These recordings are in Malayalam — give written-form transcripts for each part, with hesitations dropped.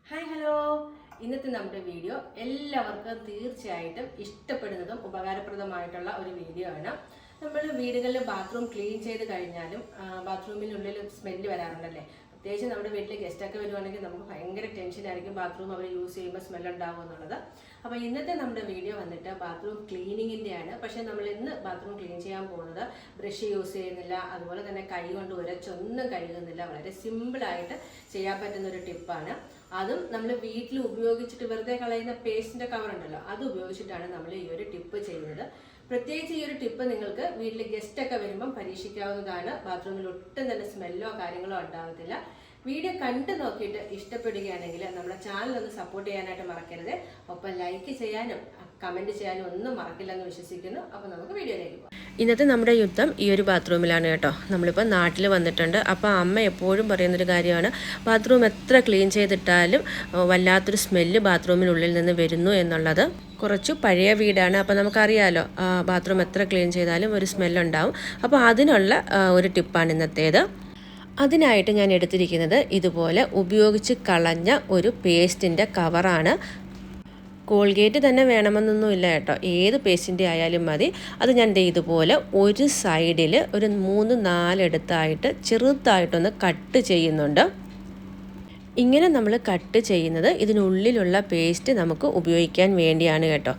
ഹായ് ഹലോ, ഇന്നത്തെ നമ്മുടെ വീഡിയോ എല്ലാവർക്കും തീർച്ചയായിട്ടും ഇഷ്ടപ്പെടുന്നതും ഉപകാരപ്രദമായിട്ടുള്ള ഒരു വീഡിയോ ആണ്. നമ്മൾ വീടുകളിൽ ബാത്റൂം ക്ലീൻ ചെയ്ത് കഴിഞ്ഞാലും ബാത്റൂമിനുള്ളിൽ സ്മെല്ല് വരാറുണ്ടല്ലേ. പ്രത്യേകിച്ച് നമ്മുടെ വീട്ടിൽ ഗസ്റ്റൊക്കെ വരുവാണെങ്കിൽ നമുക്ക് ഭയങ്കര ടെൻഷനായിരിക്കും ബാത്റൂം അവർ യൂസ് ചെയ്യുമ്പോൾ സ്മെല്ല് ഉണ്ടാവും എന്നുള്ളത്. അപ്പോൾ ഇന്നത്തെ നമ്മുടെ വീഡിയോ വന്നിട്ട് ബാത്റൂം ക്ലീനിങ്ങിൻ്റെയാണ്. പക്ഷേ നമ്മൾ ഇന്ന് ബാത്റൂം ക്ലീൻ ചെയ്യാൻ പോകുന്നത് ബ്രഷ് യൂസ് ചെയ്യുന്നില്ല, അതുപോലെ തന്നെ കൈ കൊണ്ട് ഉരച്ചൊന്നും കഴുകുന്നില്ല. വളരെ സിമ്പിളായിട്ട് ചെയ്യാൻ പറ്റുന്ന ഒരു ടിപ്പാണ്. അതും നമ്മൾ വീട്ടിൽ ഉപയോഗിച്ചിട്ട് വെറുതെ കളയുന്ന പേസ്റ്റിൻ്റെ കവർ ഉണ്ടല്ലോ, അത് ഉപയോഗിച്ചിട്ടാണ് നമ്മൾ ഈ ഒരു ടിപ്പ് ചെയ്യുന്നത്. പ്രത്യേകിച്ച് ഈ ഒരു ടിപ്പ് നിങ്ങൾക്ക് വീട്ടിൽ ഗസ്റ്റൊക്കെ വരുമ്പം പരീക്ഷിക്കാവുന്നതാണ്. ബാത്റൂമിൽ ഒട്ടും തന്നെ സ്മെല്ലോ കാര്യങ്ങളോ ഉണ്ടാകത്തില്ല. വീഡിയോ കണ്ടു നോക്കിയിട്ട് ഇഷ്ടപ്പെടുകയാണെങ്കിൽ നമ്മുടെ ചാനൽ ഒന്ന് സപ്പോർട്ട് ചെയ്യാനായിട്ട് മറക്കരുത്. ഒപ്പം ലൈക്ക് ചെയ്യാനും കമൻറ്റ് ചെയ്യാനും ഒന്നും മറക്കില്ലെന്ന് വിശ്വസിക്കുന്നു. അപ്പോൾ നമുക്ക് വീഡിയോയിലേക്ക് പോകാം. ഇന്നത്തെ നമ്മുടെ യുദ്ധം ഈ ഒരു ബാത്റൂമിലാണ് കേട്ടോ. നമ്മളിപ്പോൾ നാട്ടിൽ വന്നിട്ടുണ്ട്. അപ്പോൾ അമ്മ എപ്പോഴും പറയുന്നൊരു കാര്യമാണ്, ബാത്റൂം എത്ര ക്ലീൻ ചെയ്തിട്ടാലും വല്ലാത്തൊരു സ്മെല്ല് ബാത്റൂമിനുള്ളിൽ നിന്ന് വരുന്നു എന്നുള്ളത്. കുറച്ച് പഴയ വീടാണ്, അപ്പോൾ നമുക്കറിയാമല്ലോ ബാത്റൂം എത്ര ക്ലീൻ ചെയ്താലും ഒരു സ്മെല്ലുണ്ടാവും. അപ്പോൾ അതിനുള്ള ഒരു ടിപ്പാണ് ഇന്നത്തേത്. അതിനായിട്ട് ഞാൻ എടുത്തിരിക്കുന്നത് ഇതുപോലെ ഉപയോഗിച്ച് കളഞ്ഞ ഒരു പേസ്റ്റിൻ്റെ കവറാണ്. കോൾഗേറ്റ് തന്നെ വേണമെന്നൊന്നുമില്ല കേട്ടോ, ഏത് പേസ്റ്റിൻ്റെ ആയാലും മതി. അത് ഞാൻ ഇതുപോലെ ഒരു സൈഡിൽ ഒരു 3-4 എടുത്തായിട്ട് ചെറുതായിട്ടൊന്ന് കട്ട് ചെയ്യുന്നുണ്ട്. ഇങ്ങനെ നമ്മൾ കട്ട് ചെയ്യുന്നത് ഇതിനുള്ളിലുള്ള പേസ്റ്റ് നമുക്ക് ഉപയോഗിക്കാൻ വേണ്ടിയാണ് കേട്ടോ.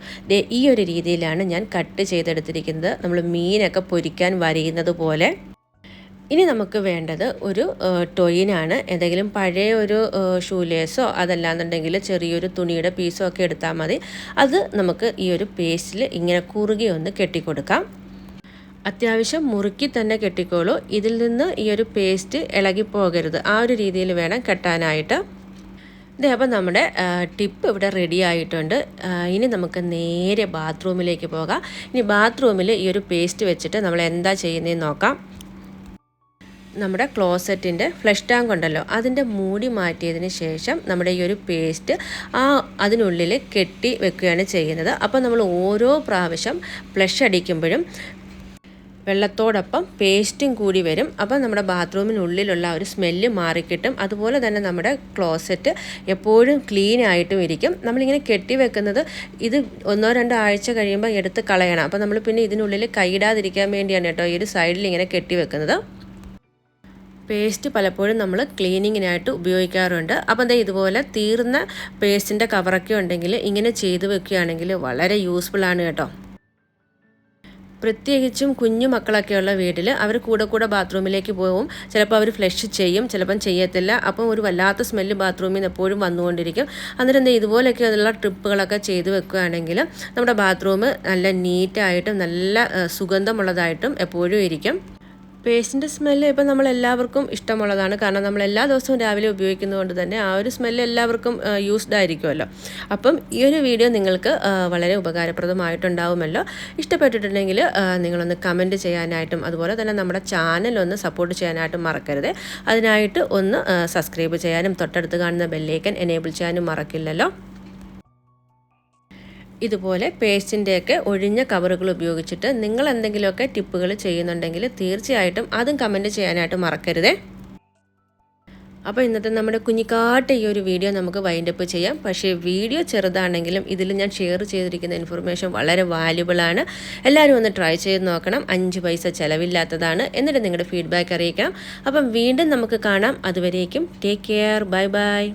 ഈ ഒരു രീതിയിലാണ് ഞാൻ കട്ട് ചെയ്തെടുത്തിരിക്കുന്നത്, നമ്മൾ മീനൊക്കെ പൊരിക്കാൻ വരയുന്നത് പോലെ. ഇനി നമുക്ക് വേണ്ടത് ഒരു ടൊയിനാണ്. എന്തെങ്കിലും പഴയ ഒരു ഷൂലേസോ അതല്ലാന്നുണ്ടെങ്കിൽ ചെറിയൊരു തുണിയുടെ പീസോ ഒക്കെ എടുത്താൽ മതി. അത് നമുക്ക് ഈ ഒരു പേസ്റ്റിൽ ഇങ്ങനെ കുറുകെ ഒന്ന് കെട്ടിക്കൊടുക്കാം. അത്യാവശ്യം മുറുക്കി തന്നെ കെട്ടിക്കോളൂ. ഇതിൽ നിന്ന് ഈ ഒരു പേസ്റ്റ് ഇളകിപ്പോകരുത്, ആ ഒരു രീതിയിൽ വേണം കെട്ടാനായിട്ട്. അപ്പോൾ നമ്മുടെ ടിപ്പ് ഇവിടെ റെഡി ആയിട്ടുണ്ട്. ഇനി നമുക്ക് നേരെ ബാത്റൂമിലേക്ക് പോകാം. ഇനി ബാത്റൂമിൽ ഈ ഒരു പേസ്റ്റ് വെച്ചിട്ട് നമ്മൾ എന്താ ചെയ്യുന്നതെന്ന് നോക്കാം. നമ്മുടെ ക്ലോസറ്റിൻ്റെ ഫ്ലഷ് ടാങ്ക് ഉണ്ടല്ലോ, അതിൻ്റെ മൂടി മാറ്റിയതിന് ശേഷം നമ്മുടെ ഈ ഒരു പേസ്റ്റ് അതിനുള്ളിൽ കെട്ടി വെക്കുകയാണ് ചെയ്യുന്നത്. അപ്പോൾ നമ്മൾ ഓരോ പ്രാവശ്യം ഫ്ലഷ് അടിക്കുമ്പോഴും വെള്ളത്തോടൊപ്പം പേസ്റ്റും കൂടി വരും. അപ്പോൾ നമ്മുടെ ബാത്റൂമിനുള്ളിലുള്ള ഒരു സ്മെല്ല് മാറിക്കിട്ടും. അതുപോലെ തന്നെ നമ്മുടെ ക്ലോസറ്റ് എപ്പോഴും ക്ലീൻ ആയിട്ടും ഇരിക്കും. നമ്മളിങ്ങനെ കെട്ടി വെക്കുന്നത് ഇത് 1-2 ആഴ്ച കഴിയുമ്പോൾ എടുത്ത് കളയണം. അപ്പോൾ നമ്മൾ പിന്നെ ഇതിനുള്ളിൽ കൈയിടാതിരിക്കാൻ വേണ്ടിയാണ് കേട്ടോ ഈ ഒരു സൈഡിൽ ഇങ്ങനെ കെട്ടി വെക്കുന്നത്. പേസ്റ്റ് പലപ്പോഴും നമ്മൾ ക്ലീനിങ്ങിനായിട്ട് ഉപയോഗിക്കാറുണ്ട്. അപ്പം ഇതുപോലെ തീർന്ന പേസ്റ്റിൻ്റെ കവറൊക്കെ ഉണ്ടെങ്കിൽ ഇങ്ങനെ ചെയ്ത് വെക്കുകയാണെങ്കിൽ വളരെ യൂസ്ഫുള്ളാണ് കേട്ടോ. പ്രത്യേകിച്ചും കുഞ്ഞു മക്കളൊക്കെയുള്ള വീട്ടിൽ അവർ കൂടെ ബാത്റൂമിലേക്ക് പോകും. ചിലപ്പോൾ അവർ ഫ്ലഷ് ചെയ്യും, ചിലപ്പം ചെയ്യത്തില്ല. അപ്പം ഒരു വല്ലാത്ത സ്മെല്ല് ബാത്റൂമിൽ നിന്ന് എപ്പോഴും വന്നുകൊണ്ടിരിക്കും. അന്നേരം ഇതുപോലെയൊക്കെയുള്ള ട്രിപ്പുകളൊക്കെ ചെയ്ത് വെക്കുകയാണെങ്കിൽ നമ്മുടെ ബാത്റൂം നല്ല നീറ്റായിട്ടും നല്ല സുഗന്ധമുള്ളതായിട്ടും എപ്പോഴും ഇരിക്കും. പേസ്റ്റിൻ്റെ സ്മെല്ല് ഇപ്പം നമ്മളെല്ലാവർക്കും ഇഷ്ടമുള്ളതാണ്. കാരണം നമ്മൾ എല്ലാ ദിവസവും രാവിലെ ഉപയോഗിക്കുന്നതുകൊണ്ട് തന്നെ ആ ഒരു സ്മെല്ല് എല്ലാവർക്കും യൂസ്ഡ് ആയിരിക്കുമല്ലോ. അപ്പം ഈ ഒരു വീഡിയോ നിങ്ങൾക്ക് വളരെ ഉപകാരപ്രദമായിട്ടുണ്ടാവുമല്ലോ. ഇഷ്ടപ്പെട്ടിട്ടുണ്ടെങ്കിൽ നിങ്ങളൊന്ന് കമൻറ്റ് ചെയ്യാനായിട്ടും അതുപോലെ തന്നെ നമ്മുടെ ചാനലൊന്ന് സപ്പോർട്ട് ചെയ്യാനായിട്ടും മറക്കരുത്. അതിനായിട്ട് ഒന്ന് സബ്സ്ക്രൈബ് ചെയ്യാനും തൊട്ടടുത്ത് കാണുന്ന ബെല്ലൈക്കൻ എനേബിൾ ചെയ്യാനും മറക്കില്ലല്ലോ. ഇതുപോലെ പേസ്റ്റിൻ്റെയൊക്കെ ഒഴിഞ്ഞ കവറുകൾ ഉപയോഗിച്ചിട്ട് നിങ്ങൾ എന്തെങ്കിലുമൊക്കെ ടിപ്പുകൾ ചെയ്യുന്നുണ്ടെങ്കിൽ തീർച്ചയായിട്ടും അതും കമൻറ്റ് ചെയ്യാനായിട്ട് മറക്കരുതേ. അപ്പോൾ ഇന്നത്തെ നമ്മുടെ കുഞ്ഞിക്കാട്ട് ഈ ഒരു വീഡിയോ നമുക്ക് വൈൻഡപ്പ് ചെയ്യാം. പക്ഷേ വീഡിയോ ചെറുതാണെങ്കിലും ഇതിൽ ഞാൻ ഷെയർ ചെയ്തിരിക്കുന്ന ഇൻഫർമേഷൻ വളരെ വാല്യുബിളാണ്. എല്ലാവരും ഒന്ന് ട്രൈ ചെയ്ത് നോക്കണം. 5 പൈസ ചിലവില്ലാത്തതാണ്. എന്നിട്ട് നിങ്ങളുടെ ഫീഡ്ബാക്ക് അറിയിക്കണം. അപ്പം വീണ്ടും നമുക്ക് കാണാം. അതുവരേക്കും ടേക്ക് കെയർ. Bye bye.